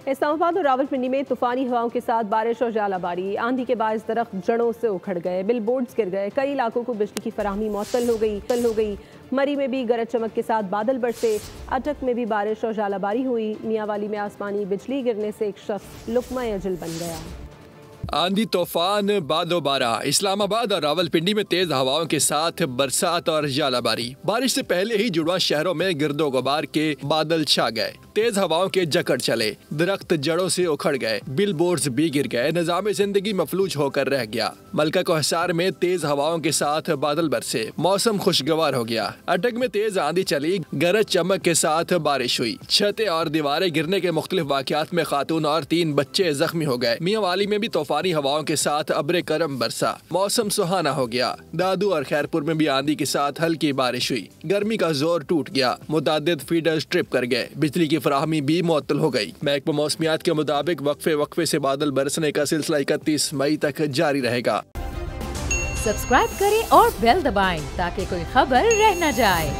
اسلام آباد اور راولپنڈی میں طوفانی ہواؤں کے ساتھ بارش اور ژالہ باری، آندھی کے باعث درخت جڑوں سے اکھڑ گئے، بل بورڈز گر گئے، کئی علاقوں کو بجلی کی فراہمی معطل ہو گئی۔ مری میں بھی گرج چمک کے ساتھ بادل برسے، اٹک میں بھی بارش اور ژالہ باری ہوئی، میاں والی میں آسمانی بجلی گرنے سے ایک شخص لقمہ اجل بن گیا۔ آندھی، طوفان، باد و بارہ، اسلام آباد اور راولپنڈی میں تیز ہواؤں کے ساتھ برسات اور ژالہ باری۔ بارش سے پہلے ہی جڑواں شہروں میں گرد و غبار کے بادل چھا گئے، تیز ہواؤں کے جکڑ چلے، درخت جڑوں سے اکھڑ گئے، بل بورڈز بھی گر گئے، نظام زندگی مفلوج ہو کر رہ گیا۔ ملکہ کوہسار میں تیز ہواؤں کے ساتھ بادل برسے، موسم خوشگوار ہو گیا۔ اٹک میں تیز آندھی چلی، گرج چمک کے ساتھ بارش ہوئی، چھتیں اور دیواریں گرنے کے مختلف واقعات میں خاتون اور 3 بچے زخمی ہو گئے۔ میاں والی میں بھی طوفانی ہواؤں کے ساتھ ابر کرم برسا، موسم سہانا ہو گیا۔ دادو اور خیرپور میں بھی آندھی کے ساتھ ہلکی بارش ہوئی، گرمی کا زور ٹوٹ گیا، متعدد فیڈرز ٹرپ کر گئے، بجلی کی فراہمی بھی معطل ہو گئی۔ محکمہ موسمیات کے مطابق وقفے سے بادل برسنے کا سلسلہ 31 مئی تک جاری رہے گا۔ سبسکرائب کریں اور بیل دبائیں تاکہ کوئی خبر رہ نہ جائے۔